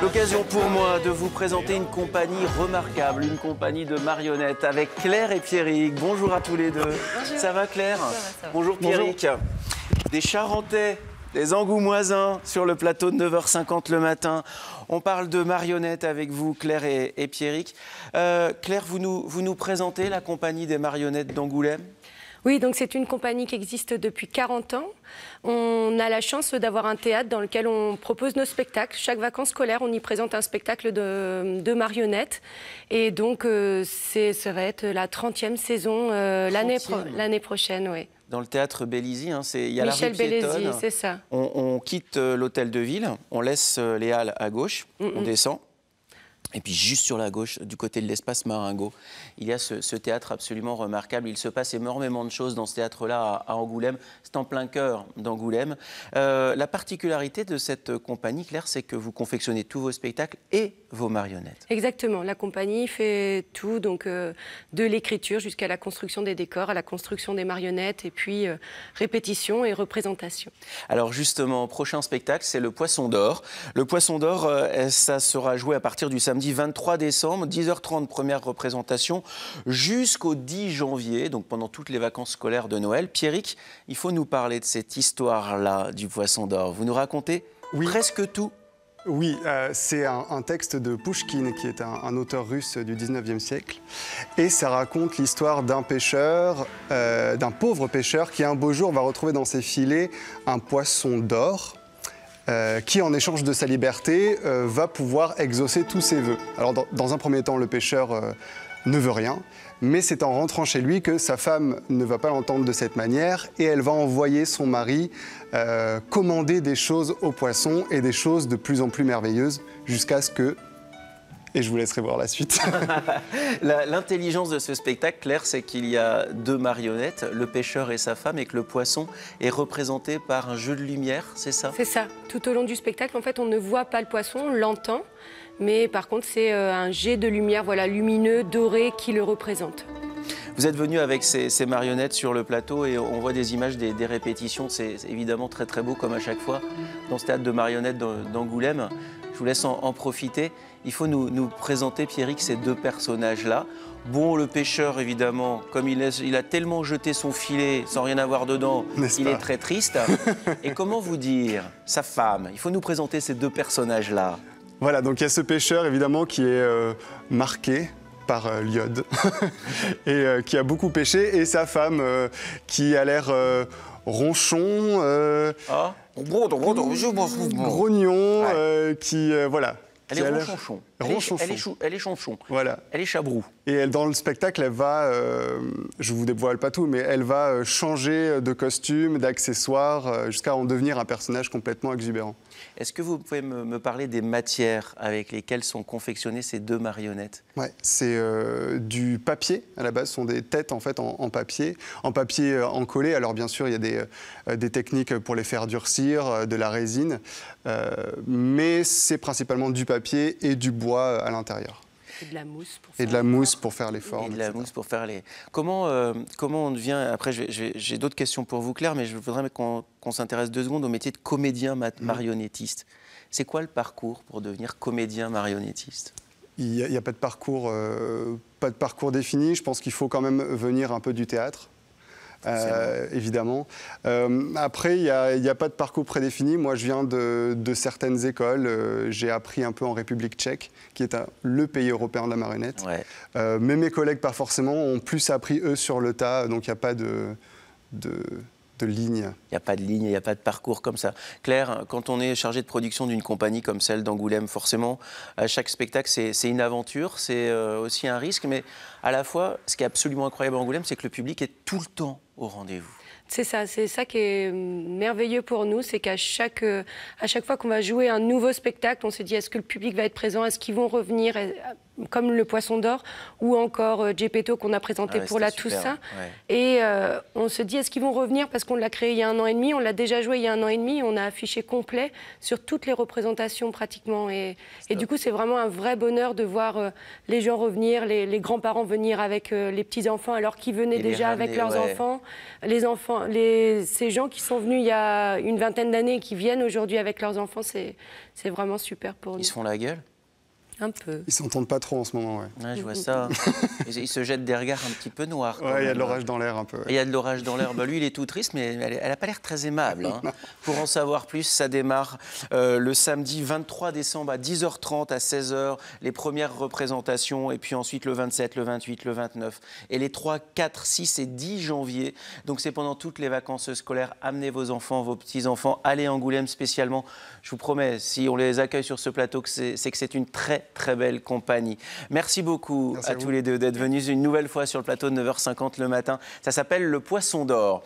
L'occasion pour moi de vous présenter une compagnie remarquable, une compagnie de marionnettes avec Claire et Pierrick. Bonjour à tous les deux. Bonjour. Ça va Claire? Ça va, ça va. Bonjour Pierrick. Bonjour. Des Charentais, des Angoumoisins sur le plateau de 9h50 le matin. On parle de marionnettes avec vous, Claire et Pierrick. Claire, vous nous présentez la compagnie des marionnettes d'Angoulême? Oui, donc c'est une compagnie qui existe depuis 40 ans. On a la chance d'avoir un théâtre dans lequel on propose nos spectacles. Chaque vacances scolaires, on y présente un spectacle de marionnettes. Et donc, ça va être la 30e saison l'année prochaine. Oui. Dans le théâtre Bélizy, hein, il y a Michel la rue piétonne. Bélizy, c'est ça. On quitte l'hôtel de ville, on laisse les halles à gauche, on descend. Et puis juste sur la gauche, du côté de l'espace Maringo, il y a ce théâtre absolument remarquable. Il se passe énormément de choses dans ce théâtre-là à Angoulême. C'est en plein cœur d'Angoulême. La particularité de cette compagnie, Claire, c'est que vous confectionnez tous vos spectacles et vos marionnettes. Exactement. La compagnie fait tout, donc de l'écriture jusqu'à la construction des décors, à la construction des marionnettes, et puis répétition et représentation. Alors justement, prochain spectacle, c'est le Poisson d'Or. Le Poisson d'Or, ça sera joué à partir du samedi 23 décembre, 10h30, première représentation, jusqu'au 10 janvier, donc pendant toutes les vacances scolaires de Noël. Pierrick, il faut nous parler de cette histoire-là du Poisson d'Or. Vous nous racontez presque tout. Oui, c'est un texte de Pouchkine, qui est un auteur russe du 19e siècle. Et ça raconte l'histoire d'un pêcheur, d'un pauvre pêcheur, qui un beau jour va retrouver dans ses filets un poisson d'or, qui, en échange de sa liberté, va pouvoir exaucer tous ses vœux. Alors, dans un premier temps, le pêcheur ne veut rien, mais c'est en rentrant chez lui que sa femme ne va pas l'entendre de cette manière, et elle va envoyer son mari commander des choses au poisson, et des choses de plus en plus merveilleuses, jusqu'à ce que... Et je vous laisserai voir la suite. L'intelligence de ce spectacle, Claire, c'est qu'il y a deux marionnettes, le pêcheur et sa femme, et que le poisson est représenté par un jeu de lumière, c'est ça? C'est ça. Tout au long du spectacle, en fait, on ne voit pas le poisson, on l'entend, mais par contre, c'est un jet de lumière, voilà, lumineux, doré, qui le représente. Vous êtes venu avec ces marionnettes sur le plateau et on voit des images des répétitions. C'est évidemment très très beau, comme à chaque fois, dans ce théâtre de marionnettes d'Angoulême. Je vous laisse en profiter. Il faut nous présenter, Pierrick, ces deux personnages-là. Bon, le pêcheur, évidemment, comme il a tellement jeté son filet sans rien avoir dedans, il est très triste. Et comment vous dire, sa femme? Il faut nous présenter ces deux personnages-là. Voilà, donc il y a ce pêcheur, évidemment, qui est marqué par l'iode et qui a beaucoup pêché, et sa femme qui a l'air ronchon, grognon, qui voilà. Elle est ronchonchon. Elle est chonchon. Voilà. Elle est chabrou. Et dans le spectacle, elle va, je vous dévoile pas tout, mais elle va changer de costume, d'accessoires, jusqu'à en devenir un personnage complètement exubérant. Est-ce que vous pouvez me parler des matières avec lesquelles sont confectionnées ces deux marionnettes? Ouais, c'est du papier, à la base, ce sont des têtes en fait en papier encollé. Alors bien sûr, il y a des techniques pour les faire durcir, de la résine, mais c'est principalement du papier et du bois à l'intérieur. Et de la mousse pour faire, pour faire les formes. Et de la mousse pour faire les... Comment on devient... Après, j'ai d'autres questions pour vous, Claire, mais je voudrais qu'on s'intéresse 2 secondes au métier de comédien marionnettiste. C'est quoi le parcours pour devenir comédien marionnettiste? Il n'y a pas de parcours défini. Je pense qu'il faut quand même venir un peu du théâtre. Évidemment. Après, il n'y a pas de parcours prédéfini. Moi, je viens de certaines écoles. J'ai appris un peu en République tchèque, qui est le pays européen de la marionnette. Ouais. Mais mes collègues, pas forcément, ont plus appris, eux, sur le tas. Donc, il n'y a pas de ligne. Il n'y a pas de ligne, il n'y a pas de parcours comme ça. Claire, quand on est chargé de production d'une compagnie comme celle d'Angoulême, forcément, à chaque spectacle, c'est une aventure, c'est aussi un risque, mais à la fois, ce qui est absolument incroyable à Angoulême, c'est que le public est tout le temps au rendez-vous. C'est ça qui est merveilleux pour nous, c'est qu'à chaque fois qu'on va jouer un nouveau spectacle, on se dit est-ce que le public va être présent, est-ce qu'ils vont revenir? comme le Poisson d'Or, ou encore Gepetto qu'on a présenté pour la Toussaint. Et on se dit, est-ce qu'ils vont revenir? Parce qu'on l'a créé il y a 1 an et demi, on l'a déjà joué il y a 1 an et demi, on a affiché complet sur toutes les représentations pratiquement. Et du coup, c'est vraiment un vrai bonheur de voir les gens revenir, les grands-parents venir avec les petits-enfants, alors qu'ils venaient déjà avec leurs enfants. Ces gens qui sont venus il y a une vingtaine d'années et qui viennent aujourd'hui avec leurs enfants, c'est vraiment super pour nous. Ils se font la gueule? Un peu. Ils s'entendent pas trop en ce moment, ouais. Je vois ça. Ils se jettent des regards un petit peu noirs. Ouais, il y a de l'orage dans l'air un peu. Il y a de l'orage dans l'air. Lui, il est tout triste, mais elle n'a pas l'air très aimable. Pour en savoir plus, ça démarre le samedi 23 décembre à 10h30, à 16h, les premières représentations, et puis ensuite le 27, le 28, le 29, et les 3, 4, 6 et 10 janvier. Donc c'est pendant toutes les vacances scolaires. Amenez vos enfants, vos petits-enfants, allez à Angoulême spécialement. Je vous promets, si on les accueille sur ce plateau, c'est que c'est une très belle compagnie. Merci beaucoup à tous les deux d'être venus une nouvelle fois sur le plateau de 9h50 le matin. Ça s'appelle le Poisson d'Or.